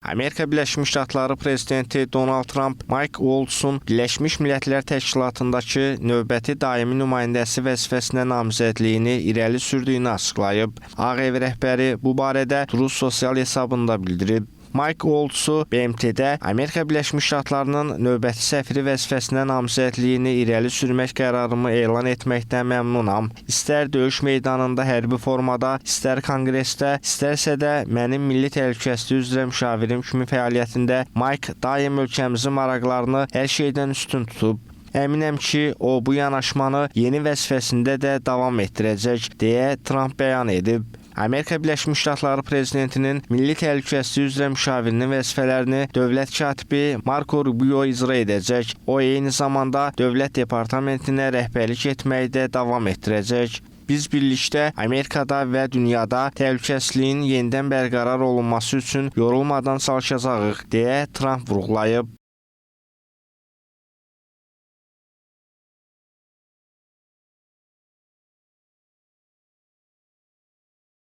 Amerika Birləşmiş Ştatları prezidenti Donald Trump Mike Waltz'un Birləşmiş Millətlər Təşkilatındakı növbəti daimi nümayəndəsi vəzifəsinə namizədliyini irəli sürdüyünü açıqlayıb. Ağ Ev rəhbəri bu barədə Truth sosial hesabında bildirib. Mike Waltz'u BMT-də Amerika Birləşmiş Ştatlarının növbəti səfiri vəzifəsinə namizədliyini irəli sürmək qərarımı elan etməkdən məmnunam. İstər döyüş meydanında hərbi formada, istər konqresdə, istərsə də mənim milli təhlükəsizlik üzrə müşavirim kimi fəaliyyətində Mike daim ölkəmizin maraqlarını hər şeydən üstün tutub. Əminəm ki, o bu yanaşmanı yeni vəzifəsində də davam etdirəcək, deyə Trump bəyan edib. Amerika Birləşmiş Ştatları prezidentinin milli təhlükəsizlik üzrə müşavirinin vəzifələrini dövlət katibi Marco Rubio icra edəcək. O, eyni zamanda Dövlət Departamentinə rəhbərlik etməkdə davam etdirəcək. Biz birlikdə Amerikada və dünyada təhlükəsizliyin yenidən bərqərar olunması üçün yorulmadan çalışacağıq, deyə Trump vurğulayıb.